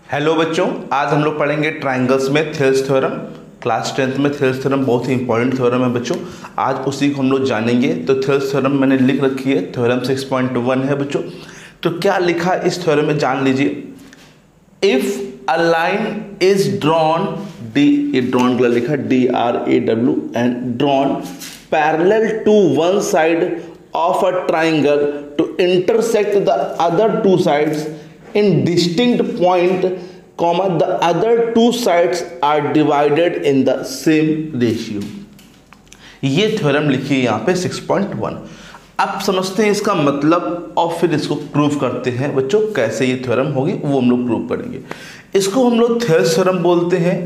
Hello बच्चों, आज हम लोग पढ़ेंगे ट्रायंगल्स में थेल्स थ्योरम। क्लास 10th में थेल्स थ्योरम बहुत ही इंपॉर्टेंट थ्योरम है बच्चों। आज उसी को हम लोग जानेंगे। तो थेल्स थ्योरम मैंने लिख रखी है, थ्योरम 6.1 है बच्चों। तो क्या लिखा इस थ्योरम में जान लीजिए। If a line is drawn, डी ये ड्रॉन का लिखा DRAW and drawn parallel to one side of a triangle to intersect the other two sides in distinct point, comma the other two sides are divided in the same ratio। ये theorem लिखी है यहाँ पे 6.1। अब समझते हैं इसका मतलब और फिर इसको प्रूव करते हैं बच्चों। कैसे ये थ्योरम होगी वो हम लोग प्रूव करेंगे। इसको हम लोग थेल्स थ्योरम बोलते हैं।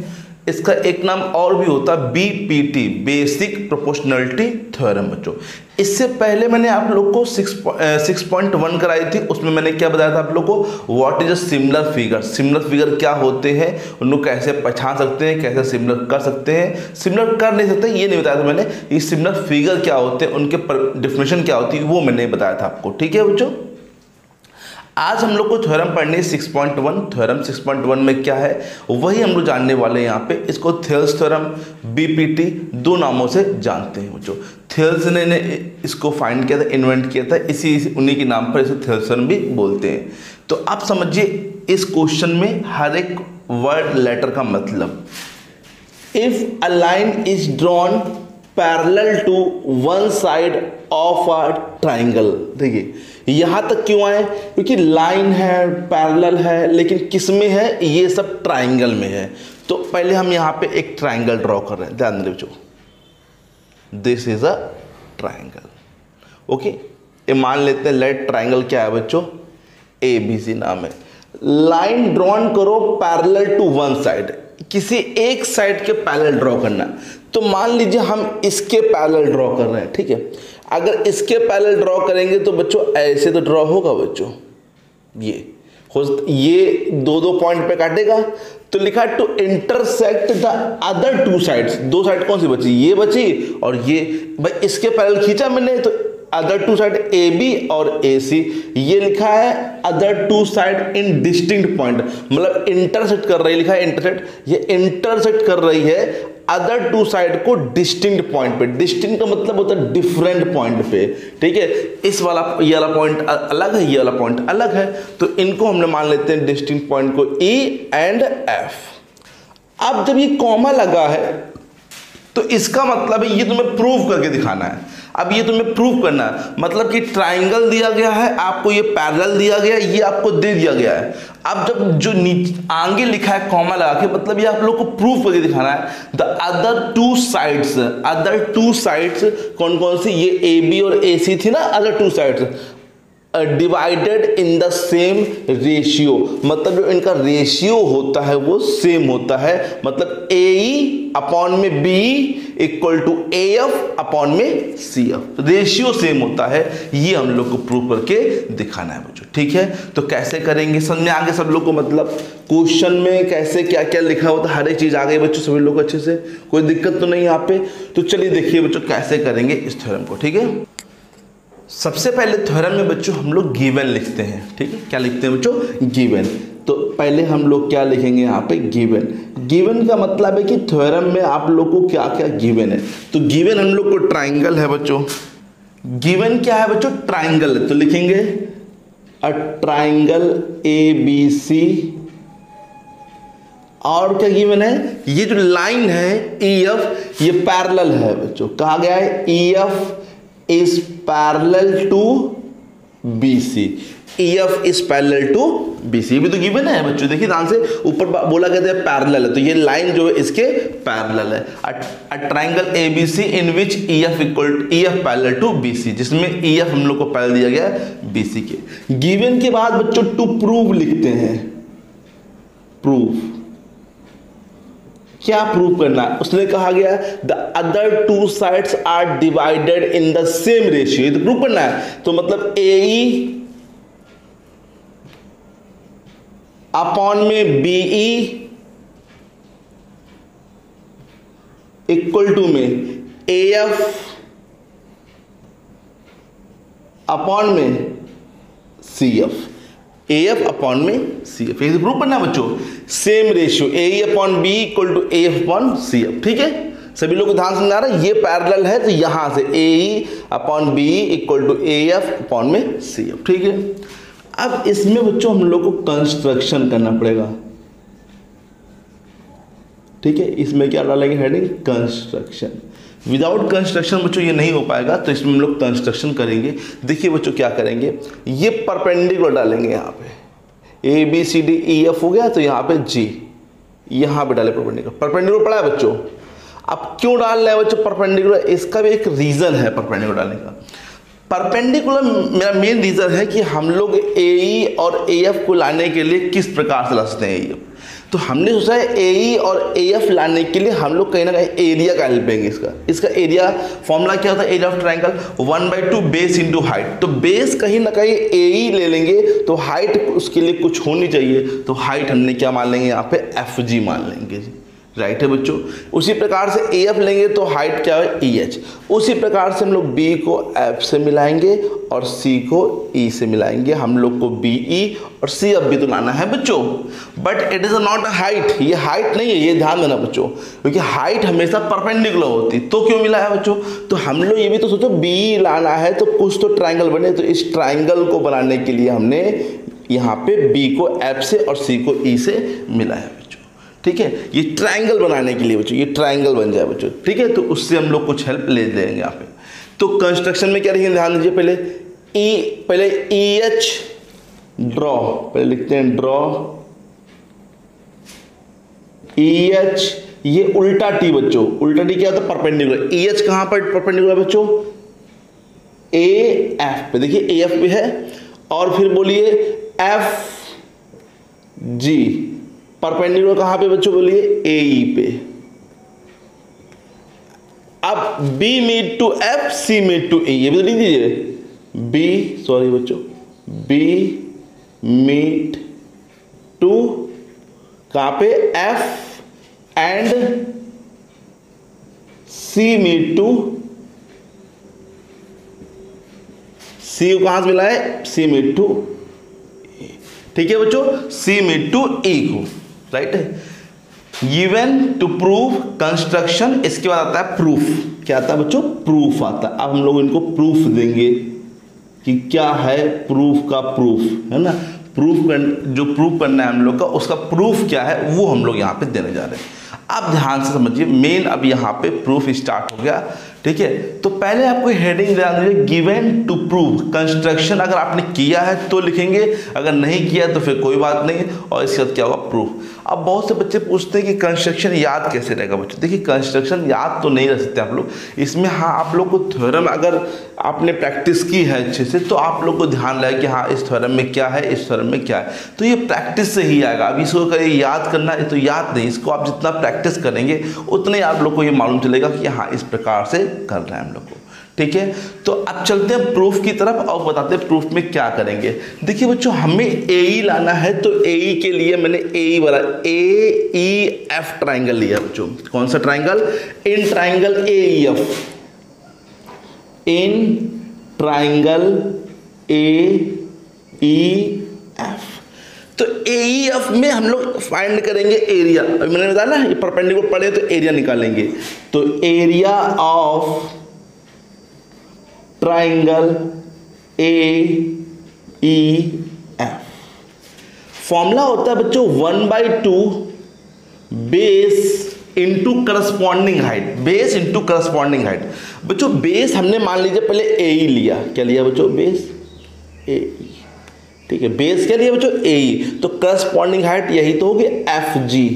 इसका एक नाम और भी होता है BPT, बेसिक प्रोपोर्शनलिटी थ्योरम बच्चों। इससे पहले मैंने आप लोग को 6.1 कराई थी। उसमें मैंने क्या बताया था आप लोग को, what is a similar figure. Similar figure क्या होते हैं, उनको कैसे पहचान सकते हैं, कैसे सिमिलर कर सकते हैं, सिमिलर कर नहीं सकते ये नहीं बताया था मैंने। ये सिमिलर फिगर क्या होते हैं, उनके डेफिनेशन क्या होती है वो मैंने बताया था आपको। ठीक है बच्चों, आज हम लोग को थ्योरम पढ़नी है 6.1। थ्योरम 6.1 में क्या है वही हम लोग जानने वाले हैं यहाँ पे। इसको थेल्स थ्योरम, BPT दो नामों से जानते हैं बच्चों। थेल्स ने इसको फाइंड किया था, इन्वेंट किया था, इसी उन्हीं के नाम पर इसे थेल्स थ्योरम भी बोलते हैं। तो आप समझिए इस क्वेश्चन में हर एक वर्ड लेटर का मतलब। If a line is drawn parallel to one side of a triangle, देखिए यहां तक क्यों आए, क्योंकि लाइन है, पैरेलल है, लेकिन किस में है, ये सब ट्राइंगल में है। तो पहले हम यहां पे एक ट्राइंगल ड्रॉ कर रहे हैं, ध्यान दे बच्चों। This is a triangle, okay. ये मान लेते हैं लेट ट्राइंगल क्या है बच्चों, ABC नाम है। लाइन ड्रॉन करो पैरेलल टू वन साइड, किसी एक साइड के पैरेलल ड्रॉ करना। तो मान लीजिए हम इसके पैरेलल ड्रॉ कर रहे हैं, ठीक है। अगर इसके पैरेलल ड्रॉ करेंगे तो बच्चों ऐसे तो ड्रॉ होगा बच्चों, ये दो पॉइंट पे काटेगा। तो लिखा to intersect the other two sides. दो साइड कौन सी बची, ये बची और ये। भाई इसके पैरेलल खींचा मैंने तो अदर टू साइड AB और AC। ये लिखा है other two side in distinct point, मतलब इंटरसेक्ट कर रही है, लिखा है इंटरसेक्ट। ये इंटरसेक्ट कर रही है अदर टू साइड को डिस्टिंक्ट पॉइंट पे। डिस्टिंक्ट का मतलब होता है डिफरेंट पॉइंट पे, ठीक है। इस वाला ये वाला पॉइंट अलग है, ये वाला पॉइंट अलग है। तो इनको हमने मान लेते हैं डिस्टिंक्ट पॉइंट को E एंड F। अब जब ये कॉमा लगा है तो इसका मतलब है ये तुम्हें प्रूव करके दिखाना है। अब ये तुम्हें प्रूव करना है, मतलब कि ट्राइंगल दिया गया है आपको, ये पैरेलल दिया गया है, ये आपको दे दिया गया है। अब जब जो नीचे आगे लिखा है कॉमा लगा के, मतलब ये आप लोग को प्रूव करके दिखाना है। The other two sides, other two sides कौन कौन सी, ये AB और AC थी ना, other two sides divided in the same ratio, मतलब जो इनका रेशियो होता है वो सेम होता है। मतलब AE अपॉन में BE equal to AF upon में CF, रेशियो सेम होता है। ये हम लोग को प्रूव करके दिखाना है बच्चों, ठीक है। तो कैसे करेंगे समझ में आगे सब लोग को, मतलब क्वेश्चन में कैसे क्या क्या लिखा होता है, हर एक चीज आ गई बच्चों सभी लोग अच्छे से, कोई दिक्कत तो नहीं यहाँ पे। तो चलिए देखिए बच्चों कैसे करेंगे इस थ्योरम को, ठीक है। सबसे पहले थ्योरम में बच्चों हम लोग गिवन लिखते हैं, ठीक है। क्या लिखते हैं बच्चों, गिवन। तो पहले हम लोग क्या लिखेंगे यहाँ पे, गिवन। गिवन का मतलब है कि थ्योरम में आप लोग को क्या क्या गिवन है। तो गिवन हम लोग को ट्राइंगल है बच्चों। गिवन क्या है बच्चों, ट्राइंगल है। तो लिखेंगे अ ट्राइंगल ABC। और क्या गिवन है, ये जो लाइन है EF ये पैरेलल है बच्चों। कहा गया है EF is parallel to BC, EF is parallel to BC। ये भी तो गिवन है बच्चों, देखिए ध्यान से, ऊपर बोला गया था पैरेलल है, तो ये लाइन जो है इसके पैरेलल है। A triangle ABC in which EF parallel to BC, जिसमें EF हम लोग को पैरेलल दिया गया है BC के। गिवन के बाद बच्चों टू प्रूव लिखते हैं। प्रूव क्या प्रूव करना है, उसने कहा गया the other two sides are divided in the same ratio, ये तो प्रूव करना है। तो मतलब AE अपॉन में BE इक्वल टू में AF अपॉन में CF। ए एफ अपॉन में सी एफ, ये प्रूफ करना है बच्चों। Same ratio A E upon B equal to A F upon C F, ठीक है, सभी लोग को ध्यान समझ आ रहा है। ये पैरेलल है तो यहां से A E upon B equal to A F upon में सी एफ, ठीक है। अब इसमें बच्चों हम लोग को कंस्ट्रक्शन करना पड़ेगा, ठीक है। इसमें क्या डालेंगे हेडिंग, कंस्ट्रक्शन। विदाउट कंस्ट्रक्शन बच्चों ये नहीं हो पाएगा, तो इसमें हम लोग कंस्ट्रक्शन करेंगे। देखिए बच्चों क्या करेंगे, ये परपेंडिकुलर डालेंगे यहाँ पे, A B C D E F हो गया, तो यहाँ पे जी, यहाँ पे डाले परपेंडिकुलर। परपेंडिकुलर पड़ा है बच्चों। अब क्यों डाल रहे हैं बच्चों परपेंडिकुलर, इसका भी एक रीजन है परपेंडिकुलर डालने का। परपेंडिकुलर मेरा मेन रीजन है कि हम लोग ए ई और ए एफ को लाने के लिए किस प्रकार से ला सकते हैं ए एफ। तो हमने सोचा है ए ई और ए एफ लाने के लिए हम लोग कहीं ना कहीं एरिया का हेल्प लेंगे। इसका एरिया फॉर्मूला क्या होता है, area of triangle 1/2 base into height. तो बेस कहीं ना कहीं ए ई ले लेंगे, तो हाइट उसके लिए कुछ होनी चाहिए, तो हाइट हमने क्या मान लेंगे यहाँ पे, एफ जी मान लेंगे जी, राइट है बच्चों। उसी प्रकार से ए एफ लेंगे तो हाइट क्या है, ई एच। उसी प्रकार से हम लोग बी को एफ से मिलाएंगे और सी को ई से मिलाएंगे। हम लोग को बी ई और सी एफ भी तो लाना है बच्चों, but it is not a height, ये हाइट नहीं है, ये ध्यान देना बच्चों, क्योंकि हाइट हमेशा परपेंडिकुलर होती। तो क्यों मिला है बच्चों, तो हम लोग ये भी तो सोचो बी लाना है तो कुछ तो ट्राइंगल बने, तो इस ट्राइंगल को बनाने के लिए हमने यहाँ पे बी को एफ से और सी को ई से मिलाया बच्चों, ठीक है। ये ट्रायंगल बनाने के लिए बच्चों, ये ट्रायंगल बन जाए बच्चों, ठीक है। तो उससे हम लोग कुछ हेल्प ले लेंगे यहाँ पे। तो कंस्ट्रक्शन में क्या रहेंगे, ध्यान दीजिए, पहले ई एच ड्रॉ, पहले लिखते हैं ड्रॉ ई एच, ये उल्टा टी बच्चों, उल्टा टी क्या होता है, परपेंडिकुलर। ई एच कहां पर परपेंडिकुलर बच्चों, ए एफ पे, देखिए ए एफ पे है, और फिर बोलिए एफ जी, परपेंडिकुलर कहां पे बच्चों, बोलिए ए ई पे। अब B meet to F, C meet to A, ये भी तो लिख दीजिए, बी, सॉरी बच्चों, बी मीट टू कहां पे, F and C meet to, C को कहां से मिला है, सी मीट टू, ठीक है बच्चों, सी मीट टू ई को, राइट है। गिवन टू प्रूव कंस्ट्रक्शन, इसके बाद आता है प्रूफ। क्या आता है बच्चों, प्रूफ आता है। अब हम लोग इनको प्रूफ देंगे कि क्या है प्रूफ का प्रूफ, है ना। जो प्रूफ करना है हम लोग का, उसका प्रूफ क्या है वो हम लोग यहाँ पे देने जा रहे हैं। अब ध्यान से समझिए, मेन अब यहाँ पे प्रूफ स्टार्ट हो गया, ठीक है। तो पहले आपको हेडिंग ध्यान दीजिए, गिवन टू प्रूव कंस्ट्रक्शन। अगर आपने किया है तो लिखेंगे, अगर नहीं किया तो फिर कोई बात नहीं, और इसके बाद क्या होगा, प्रूफ। अब बहुत से बच्चे पूछते हैं कि कंस्ट्रक्शन याद कैसे रहेगा बच्चों। देखिए कंस्ट्रक्शन याद तो नहीं रह सकते आप लोग, इसमें हाँ आप लोग को थ्योरम अगर आपने प्रैक्टिस की है अच्छे से, तो आप लोग को ध्यान रहे कि हाँ इस थ्योरम में क्या है, इस थ्योरम में क्या है, तो ये प्रैक्टिस से ही आएगा। अब इसको कहीं याद करना है तो याद नहीं, इसको आप जितना प्रैक्टिस करेंगे उतने ही आप लोग को ये मालूम चलेगा कि हाँ इस प्रकार से कर रहे हैं हम लोग को, ठीक है। तो अब चलते हैं प्रूफ की तरफ और बताते हैं प्रूफ में क्या करेंगे। देखिए बच्चों, हमें ए ई लाना है, तो ए ई के लिए मैंने ए ई वाला ए ई एफ ट्राइंगल लिया बच्चों। कौन सा triangle, in triangle A E F, in triangle A E F. तो ए ई एफ में हम लोग फाइंड करेंगे एरिया। अभी मैंने बताया ना ये परपेंडिकुलर पड़े तो एरिया निकालेंगे। तो area of triangle A E F, formula होता है बच्चों 1/2 base into corresponding height, base into corresponding height. बच्चों बेस हमने मान लीजिए पहले ए ई लिया, क्या लिया बच्चों, बेस ए ई, ठीक है। बेस क्या लिया बच्चों, ए ई, तो करस्पॉन्डिंग हाइट यही तो होगी एफ जी।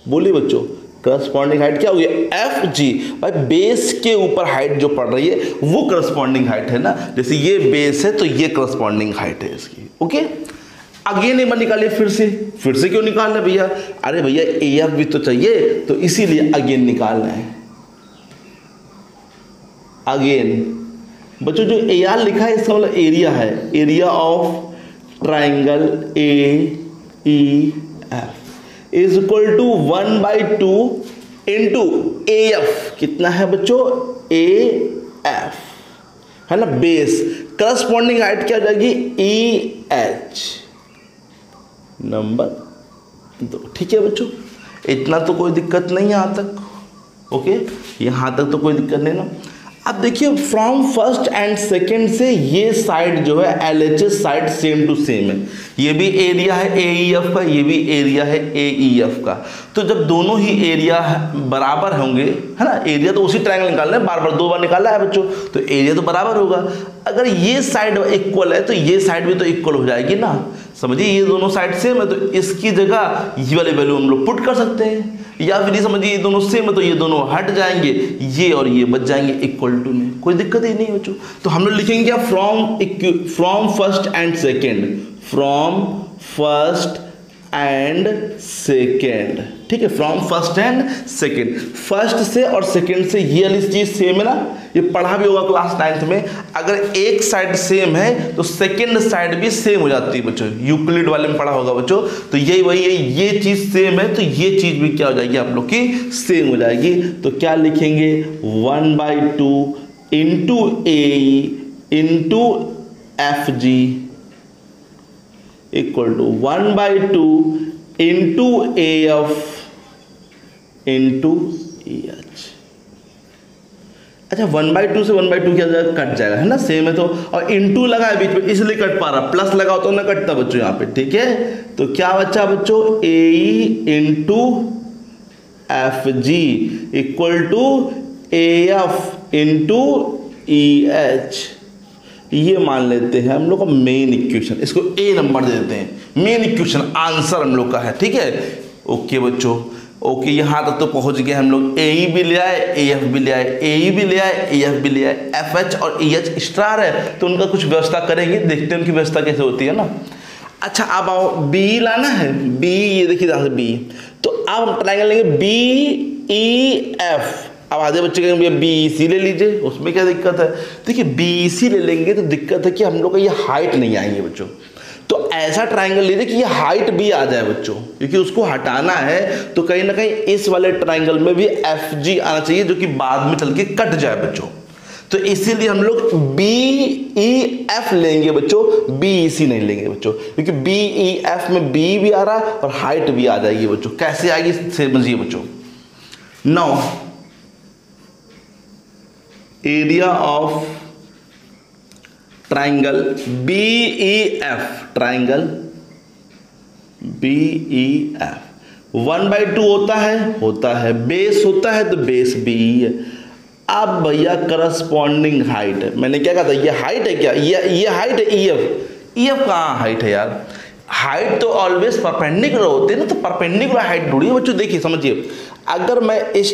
बोलिए बच्चों, करस्पॉन्डिंग हाइट क्या होगी, एफ जी। भाई बेस के ऊपर हाइट जो पड़ रही है वो करस्पॉन्डिंग हाइट है ना, जैसे ये बेस है तो ये करस्पॉन्डिंग हाइट है इसकी, ओके। अगेन एक बार निकालिए, फिर से क्यों निकालना है भैया, अरे भैया ए एफ भी तो चाहिए, तो इसीलिए अगेन निकालना है। अगेन बच्चों जो ए आर लिखा है इसका मतलब एरिया है, area of triangle A E F is equal to 1/2 into A F. कितना है बच्चों, ए एफ, है ना, बेस, करस्पॉन्डिंग हाइट क्या हो जाएगी, ई एच नंबर 2। ठीक है बच्चों, इतना तो कोई दिक्कत नहीं है यहाँ तक, ओके, यहाँ तक तो कोई दिक्कत नहीं ना। अब देखिए फ्रॉम फर्स्ट एंड सेकंड से ये साइड जो है LHS side same to same है, ये भी एरिया है AEF का, ये भी एरिया है AEF का। तो जब दोनों ही एरिया बराबर होंगे, है ना, एरिया तो उसी ट्रायंगल निकालना है, बार बार 2 बार निकाला है बच्चों, तो एरिया तो बराबर होगा। अगर ये साइड इक्वल है तो ये साइड भी तो इक्वल हो जाएगी ना, समझिए ये दोनों साइड सेम है तो इसकी जगह ये वाली वैल्यू हम लोग पुट कर सकते हैं, या फिर समझिए ये दोनों सेम है तो ये दोनों हट जाएंगे, ये और ये बच जाएंगे इक्वल टू में, कोई दिक्कत ही नहीं है बच्चों। तो हम लोग लिखेंगे क्या, from first and second, from first and second, ठीक है, from first and second, first से और सेकेंड से ये वाली चीज सेम है ना, ये पढ़ा भी होगा क्लास 9th में। अगर एक साइड सेम है तो सेकेंड साइड भी सेम हो जाती है बच्चों, यूक्लिड वाले में पढ़ा होगा बच्चों। तो यही वही है, ये चीज सेम है तो ये चीज भी क्या हो जाएगी आप लोग की, सेम हो जाएगी। तो क्या लिखेंगे, 1/2 into AE into FG equal to 1/2 into AF into EH। अच्छा 1/2 से 1/2 क्या जाएगा, कट जाएगा, है ना, सेम है तो, और इंटू लगा है बीच में इसलिए कट पा रहा, प्लस लगा तो ना कटता बच्चों यहाँ पे, ठीक है। तो क्या बचा बच्चों, AE into FG equal to AF into EH, ये मान लेते हैं हम लोग का मेन इक्वेशन, इसको A नंबर दे देते हैं, मेन इक्वेशन आंसर हम लोग का है, ठीक है। ओके बच्चों, ओके, यहाँ तक तो पहुंच गए हम लोग, AE भी ले आए, AF भी ले आए, AE भी ले आए, AF भी ले आए, FH और EH स्टार है तो उनका कुछ व्यवस्था करेंगे, देखते हैं उनकी व्यवस्था कैसे होती है ना। अच्छा अब आओ B लाना है, B, ये देखिए यहाँ से B, तो अब हम ट्रायंगल लेंगे BEF। अब आधे बच्चे कहेंगे BEC ले लीजिए, उसमें क्या दिक्कत है, देखिए BEC ले लेंगे तो दिक्कत है कि हम लोग का ये हाइट नहीं आएंगे बच्चों, तो ऐसा ट्रायंगल लीजिए कि ये हाइट भी आ जाए बच्चों, क्योंकि उसको हटाना है तो कहीं ना कहीं इस वाले ट्रायंगल में भी FG आना चाहिए जो कि बाद में चल के कट जाए बच्चों। तो इसीलिए हम लोग BEF लेंगे बच्चों, BEC नहीं लेंगे बच्चों, क्योंकि BEF में B भी आ रहा है और हाइट भी आ जाएगी बच्चों। कैसे आएगी समझिए बच्चों, now area of triangle BEF, triangle BEF 1/2 होता है, बेस होता है तो बेस BE है। अब भैया करस्पॉन्डिंग हाइट है, मैंने क्या कहा था, ये हाइट है क्या, ये हाइट है EF कहाँ हाइट है यार, हाइट तो ऑलवेज परपेंडिकुलर होते हैं ना, तो परपेंडिकुलर हाइट ढूंढिए बच्चों। देखिए समझिए, अगर मैं इस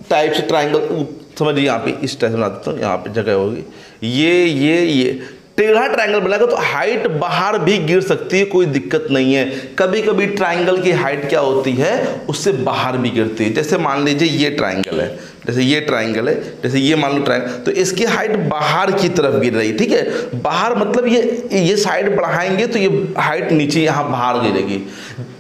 टाइप से ट्राइंगल, समझिए यहाँ पे इस टाइप से बना देता हूँ, यहाँ पे जगह होगी, ये टेढ़ा ट्रायंगल बनाएगा तो हाइट बाहर भी गिर सकती है, कोई दिक्कत नहीं है। कभी कभी ट्रायंगल की हाइट क्या होती है, उससे बाहर भी गिरती है। जैसे मान लीजिए ये ट्रायंगल है, जैसे ये ट्रायंगल है, जैसे ये मान लो ट्रायंगल, तो इसकी हाइट बाहर की तरफ गिर रही है, ठीक है, बाहर मतलब ये साइड बढ़ाएंगे तो ये हाइट नीचे यहाँ बाहर गिरेगी।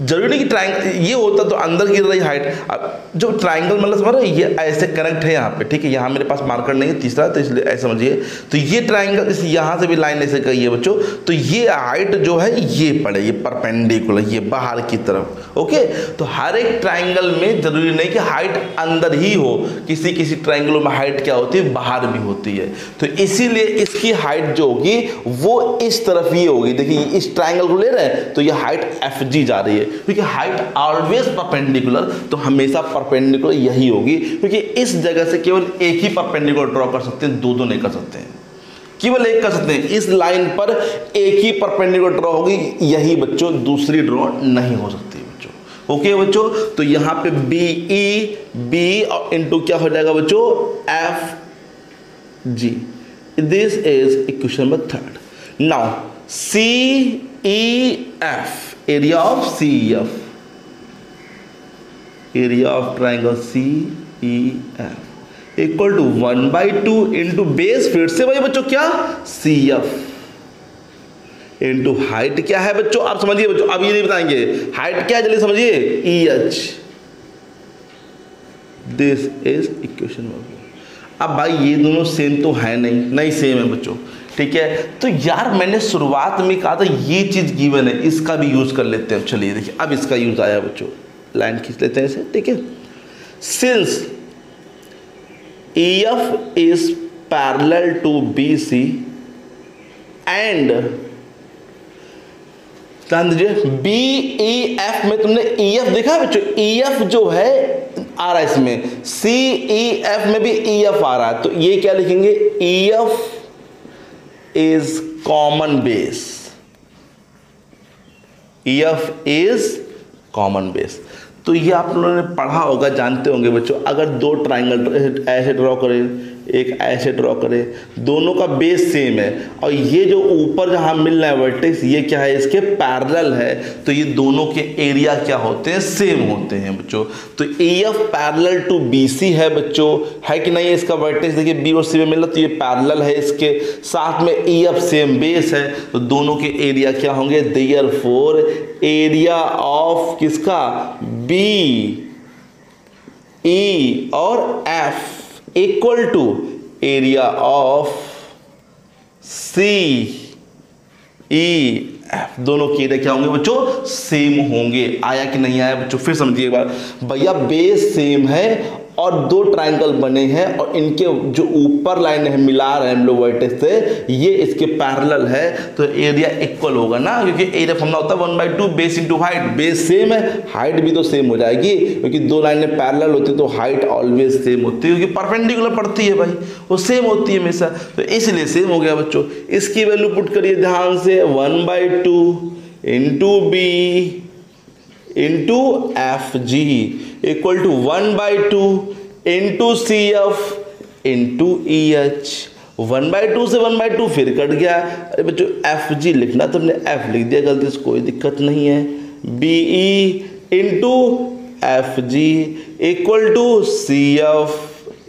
जरूरी नहीं कि ट्रायंगल ये होता तो अंदर गिर रही हाइट। अब जो ट्रायंगल मतलब समझ रहे, ये ऐसे कनेक्ट है यहाँ पे, ठीक है, यहाँ मेरे पास मार्कर नहीं है तीसरा, तो इसलिए ऐसे समझिए। तो ये ट्रायंगल इस यहाँ से भी लाइन ऐसे कही है बच्चों, तो ये हाइट जो है ये पड़े, ये परपेंडिकुलर, ये बाहर की तरफ। ओके, तो हर एक ट्रायंगल में जरूरी नहीं कि हाइट अंदर ही हो, किसी ट्रायंगलों में हाइट क्या होती है, बाहर भी होती है। तो इसीलिए इसकी हाइट जो होगी वो इस तरफ ये होगी। देखिए इस ट्रायंगल को ले रहे हैं तो ये हाइट FG जा रही है, क्योंकि हाइट ऑलवेज परपेंडिकुलर, तो हमेशा परपेंडिकुलर यही होगी, क्योंकि इस जगह से केवल एक ही परपेंडिकुलर ड्रॉ कर सकते हैं, दो नहीं कर सकते हैं, केवल एक कर सकते हैं। इस लाइन पर एक ही परपेंडिकुलर ड्रॉ होगी, यही बच्चों, दूसरी ड्रॉ नहीं हो सकती बच्चों। ओके बच्चों, तो यहाँ पे B और इंटू क्या हो जाएगा बच्चों, FG। This is equation number 3। Now CEF, area of CEF, area of triangle CEF equal to 1/2 into base, फिर से भाई बच्चों क्या, CF इंटू हाइट क्या है बच्चों, आप समझिए बच्चों, अब ये नहीं बताएंगे हाइट क्या है, जल्दी समझिए, EH। This is equation number 4। अब भाई ये दोनों सेम तो है नहीं सेम है बच्चों, ठीक है। तो यार मैंने शुरुआत में कहा था ये चीज़ गिवन है, इसका भी यूज़ कर लेते हैं। चलिए देखिए अब इसका यूज़ आया बच्चों, लाइन खींच लेते हैं इसे, ठीक है। Since EF is parallel to BC and ध्यान दीजिए BEF में तुमने EF देखा बच्चों, EF जो है आ रहा है इसमें, CEF में भी EF आ रहा है, तो ये क्या लिखेंगे, EF is common base, EF is common base. तो ये आप लोगों ने पढ़ा होगा, जानते होंगे बच्चों, अगर दो ट्राइंगल ऐसे ड्रॉ करें, एक ऐसे ड्रॉ करें, दोनों का बेस सेम है और ये जो ऊपर जहाँ मिल रहा है वर्टेक्स, ये क्या है, इसके पैरेलल है, तो ये दोनों के एरिया क्या होते हैं, सेम होते हैं बच्चों। तो EF पैरेलल टू BC है बच्चों, है कि नहीं। इसका वर्टेक्स देखिए B और C में मिल रहा, तो ये पैरेलल है, इसके साथ में EF सेम बेस है, तो दोनों के एरिया क्या होंगे, देयरफॉर एरिया ऑफ किसका, BE और F equal to area of CEF, दोनों के एरिया क्या होंगे बच्चों, सेम होंगे। आया कि नहीं आया बच्चों, फिर समझिए एक बार, भैया बेस सेम है और दो ट्रायंगल बने हैं और इनके जो ऊपर लाइन है मिला रहे हैं हम लोग वर्टेक्स से, ये इसके पैरेलल है, तो एरिया इक्वल होगा ना, क्योंकि एरिया फॉर्मूला होता है 1/2 base into height. Base same है, हाइट भी तो सेम हो जाएगी, क्योंकि दो लाइनें पैरेलल होती है तो हाइट ऑलवेज सेम होती है, क्योंकि परपेंडिकुलर पड़ती है भाई, वो सेम होती है हमेशा, तो इसलिए सेम हो गया बच्चों। इसकी वैल्यू पुट करिए ध्यान से, 1/2 into B into FG equal to 1/2 into CF into EH। 1/2 से 1/2 फिर कट गया, अरे बच्चों FG लिखना तो हमने F लिख दिया गलती से, कोई दिक्कत नहीं है। BE into FG equal to CF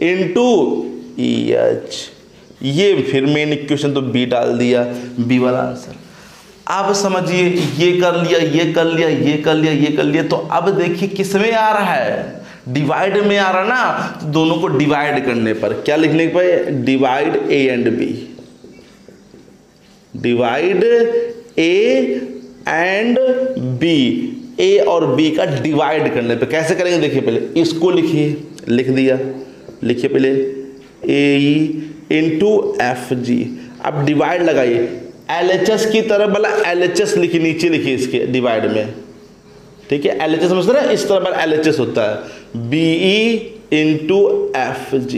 into EH। ये फिर मेन इक्वेशन तो B डाल दिया, B वाला आंसर। अब समझिए ये कर लिया, ये कर लिया, ये कर लिया, ये कर लिया, तो अब देखिए किस में आ रहा है, डिवाइड में आ रहा ना, तो दोनों को डिवाइड करने पर क्या लिखने पर, divide A and B, divide A and B, A और B का डिवाइड करने पे कैसे करेंगे देखिए, पहले इसको लिखिए, लिख दिया, लिखिए पहले AE इंटू FG, अब डिवाइड लगाइए, LHS की तरफ वाला LHS लिखिए, नीचे लिखिए इसके डिवाइड में, ठीक है। LHS समझते हैं, इस तरफ वाला LHS होता है, BE इंटू FG।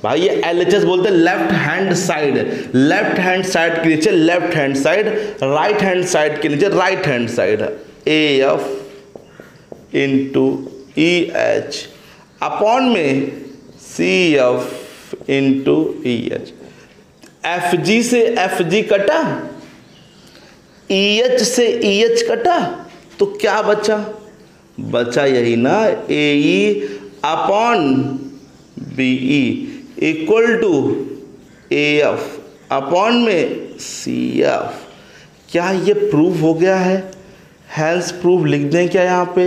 भाई ये LHS बोलते हैं left hand side, left hand side के नीचे left hand side, right hand side के नीचे right hand side, AF into EH upon में CF इंटू EH। FG से FG कटा, EH से EH कटा, तो क्या बचा, बचा यही ना, AE upon BE equal to AF upon में CF। क्या ये प्रूफ हो गया है, हैंस प्रूफ लिख दें क्या यहाँ पे,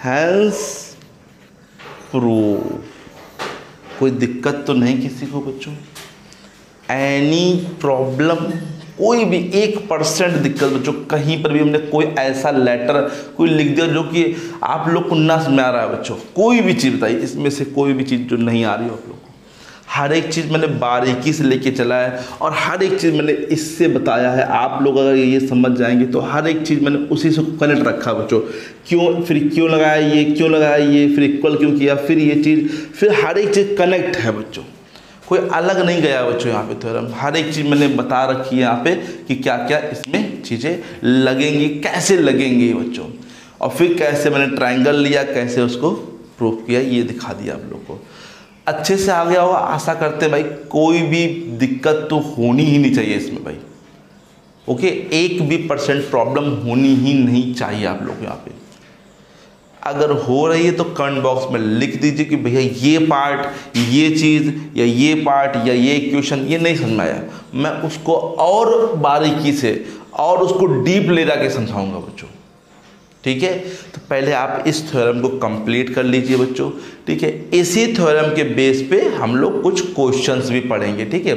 हैंस प्रूफ। कोई दिक्कत तो नहीं किसी को बच्चों, एनी प्रॉब्लम, कोई भी 1% दिक्कत बच्चों, कहीं पर भी हमने कोई ऐसा लेटर कोई लिख दिया जो कि आप लोग को ना समझ आ रहा है बच्चों, कोई भी चीज़ बताइए इसमें से, कोई भी चीज़ जो नहीं आ रही हो आप लोग को, हर एक चीज़ मैंने बारीकी से लेके चला है और हर एक चीज़ मैंने इससे बताया है। आप लोग अगर ये समझ जाएंगे तो हर एक चीज़ मैंने उसी से कनेक्ट रखा बच्चों, क्यों फिर क्यों लगाया ये, क्यों लगाया ये, फिर इक्वल क्यों किया, फिर ये चीज़, फिर हर एक चीज़ कनेक्ट है बच्चों, कोई अलग नहीं गया बच्चों यहाँ पे थ्योरम, हर एक चीज़ मैंने बता रखी है यहाँ पे कि क्या क्या इसमें चीज़ें लगेंगी, कैसे लगेंगी बच्चों, और फिर कैसे मैंने ट्रायंगल लिया, कैसे उसको प्रूफ किया, ये दिखा दिया आप लोग को। अच्छे से आ गया होगा आशा करते हैं भाई, कोई भी दिक्कत तो होनी ही नहीं चाहिए इसमें भाई, ओके, 1% प्रॉब्लम होनी ही नहीं चाहिए आप लोग यहाँ पे। अगर हो रही है तो कमेंट बॉक्स में लिख दीजिए कि भैया ये पार्ट, ये चीज़ या ये पार्ट या ये इक्वेशन ये नहीं समझ में आया, मैं उसको और बारीकी से और उसको डीप ले जाके समझाऊंगा बच्चों, ठीक है। तो पहले आप इस थ्योरम को कंप्लीट कर लीजिए बच्चों, ठीक है। इसी थ्योरम के बेस पे हम लोग कुछ क्वेश्चंस भी पढ़ेंगे, ठीक है।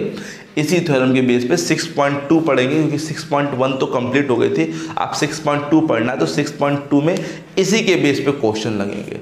इसी थ्योरम के बेस पे 6.2 पढ़ेंगे, क्योंकि 6.1 तो कंप्लीट हो गई थी, आप 6.2 पढ़ना है, तो 6.2 में इसी के बेस पे क्वेश्चन लगेंगे,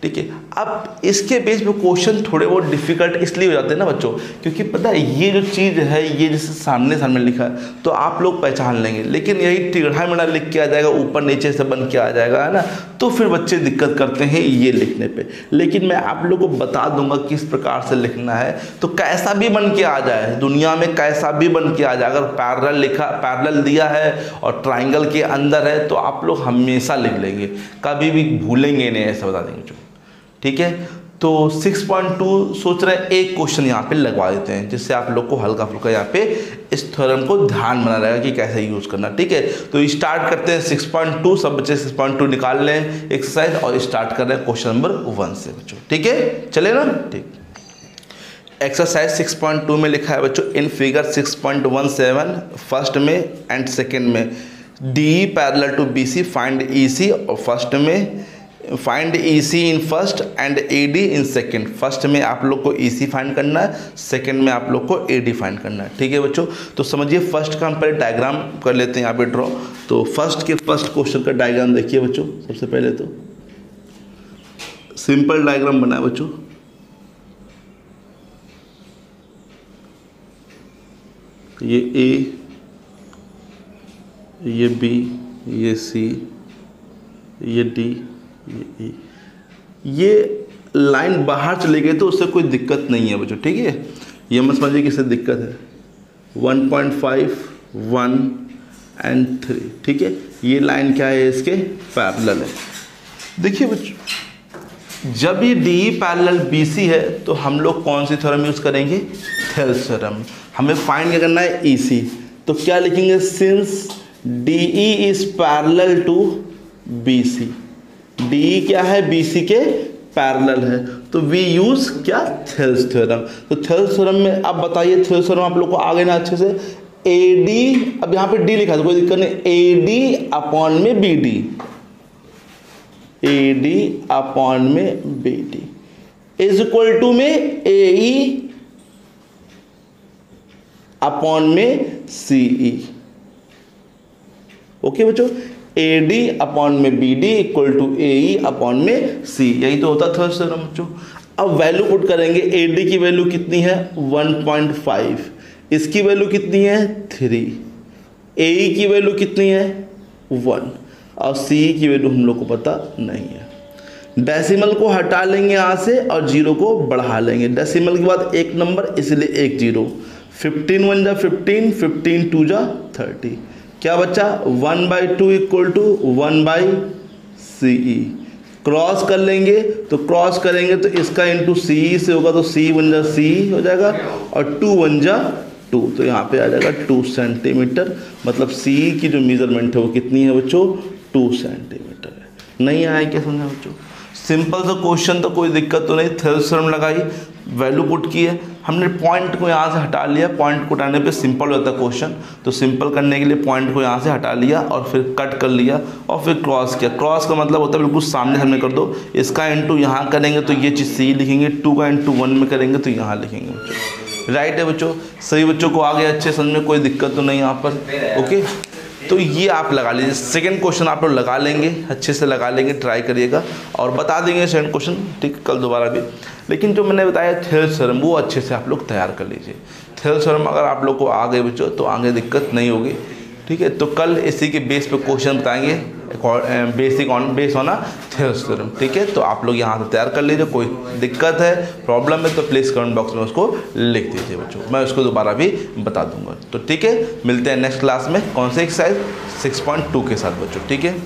ठीक है। अब इसके बेस पे क्वेश्चन थोड़े बहुत डिफिकल्ट इसलिए हो जाते हैं ना बच्चों, क्योंकि पता है ये जो चीज़ है, ये जैसे सामने लिखा है तो आप लोग पहचान लेंगे, लेकिन यही टेढ़ा मेढ़ा लिख के आ जाएगा, ऊपर नीचे से बन के आ जाएगा, है ना, तो फिर बच्चे दिक्कत करते हैं ये लिखने पे। लेकिन मैं आप लोग को बता दूंगा किस प्रकार से लिखना है, तो कैसा भी बन के आ जाए, दुनिया में कैसा भी बन के आ जाए, अगर पैरेलल दिया है और ट्राइंगल के अंदर है तो आप लोग हमेशा लिख लेंगे, कभी भी भूलेंगे नहीं, ऐसा बता देंगे, ठीक है। तो 6.2 सोच रहे हैं एक क्वेश्चन यहाँ पे लगवा देते हैं, जिससे आप लोग को हल्का फुल्का यहाँ पे इस थ्योरम को ध्यान बना रहेगा कि कैसे यूज करना, ठीक है। तो स्टार्ट करते हैं 6.2, सब बच्चे 6.2 निकाल लें एक्सरसाइज और स्टार्ट कर रहे हैं क्वेश्चन नंबर 1 से बच्चों, ठीक है, चले ना, ठीक। एक्सरसाइज 6.2 में लिखा है बच्चों, इन फिगर 6.17 फर्स्ट में एंड सेकेंड में D parallel to B C find E C, और फर्स्ट में find E C in first and A D in second. First में आप लोग को ई सी फाइंड करना है, सेकेंड में आप लोग को ए डी फाइंड करना है, ठीक है बच्चों। तो समझिए फर्स्ट का हम पहले डायग्राम कर लेते हैं यहाँ पे ड्रॉ। तो फर्स्ट क्वेश्चन का डायग्राम देखिए बच्चों, सबसे पहले तो सिंपल डायग्राम बना है बच्चों, ये ए, ये बी, ये सी, ये डी, ये लाइन बाहर चले गए तो उससे कोई दिक्कत नहीं है बच्चों, ठीक है। ये मत समझिए कि इससे दिक्कत है, 1.5, 1 एंड 3, ठीक है। ये लाइन क्या है, इसके पैरेलल है। देखिए बच्चों, जब ये डी पैरेलल बी सी है तो हम लोग कौन सी थ्योरम यूज करेंगे, थेल्स थ्योरम। हमें फाइंड क्या करना है, ई सी। तो क्या लिखेंगे, since D E is parallel to B C, D क्या है, बी सी के पैरेलल है, तो वी यूज क्या, थेल्स थ्योरम। तो थेल्स थ्योरम में अब बताइए, थेल्स थ्योरम आप लोग को आ गए ना अच्छे से। ए डी, अब यहाँ पे डी लिखा है तो कोई दिक्कत नहीं, ए डी अपॉन में B D, A D upon में B D is equal to में ए ई अपॉन में सी ई। ओके बच्चों, ए डी अपॉन में B D equal to A E upon में सी, यही तो होता था थ्योरम बच्चों। अब वैल्यू पुट करेंगे, ए डी की वैल्यू कितनी है 1.5, इसकी वैल्यू कितनी है 3, ए ई की वैल्यू कितनी है 1 और सी ई की वैल्यू हम लोग को पता नहीं है। डेसिमल को हटा लेंगे यहाँ से और जीरो को बढ़ा लेंगे, डेसिमल के बाद एक नंबर इसलिए एक जीरो, 15 1 जा 15, 15 2 जा 30, क्या बच्चा 1/2 इक्वल टू 1/CE। क्रॉस कर लेंगे तो क्रॉस करेंगे तो इसका इंटू CE से होगा, तो C 1 जा CE हो जाएगा और 2 1 जा 2, तो यहाँ पे आ जाएगा 2 सेंटीमीटर। मतलब CE की जो मेजरमेंट है वो कितनी है बच्चों, 2 सेंटीमीटर है। नहीं आया क्या समझा बच्चों, सिंपल सा क्वेश्चन, तो कोई दिक्कत तो नहीं। थेल्स थ्योरम लगाई, वैल्यू पुट की है, हमने पॉइंट को यहाँ से हटा लिया, पॉइंट को हटाने पे सिंपल होता है क्वेश्चन, तो सिंपल करने के लिए पॉइंट को यहाँ से हटा लिया और फिर कट कर लिया और फिर क्रॉस किया। क्रॉस का मतलब होता है बिल्कुल सामने सामने कर दो, इसका इंटू यहाँ करेंगे तो ये चीज़ सी लिखेंगे, 2 का इंटू 1 में करेंगे तो यहाँ लिखेंगे बच्चों। राइट है बच्चों, सही बच्चों को आ गया अच्छे समझ में, कोई दिक्कत तो नहीं यहाँ पर। ओके, तो ये आप लगा लीजिए, सेकंड क्वेश्चन आप लोग लगा लेंगे, अच्छे से लगा लेंगे, ट्राई करिएगा और बता देंगे सेकंड क्वेश्चन, ठीक, कल दोबारा भी। लेकिन जो मैंने बताया थेल्स थ्योरम वो अच्छे से आप लोग तैयार कर लीजिए। थेल्स थ्योरम अगर आप लोग को आ गए बच्चों तो आगे दिक्कत नहीं होगी, ठीक है। तो कल इसी के बेस पे क्वेश्चन बताएंगे, बेस ऑन थेल्स थ्योरम, ठीक है। तो आप लोग यहाँ से तैयार कर लीजिए, कोई दिक्कत है, प्रॉब्लम है तो प्लीज़ कमेंट बॉक्स में उसको लिख दीजिए बच्चों, मैं उसको दोबारा भी बता दूंगा। तो ठीक है, मिलते हैं नेक्स्ट क्लास में कौन से एक्सरसाइज 6.2 के साथ बच्चों, ठीक है।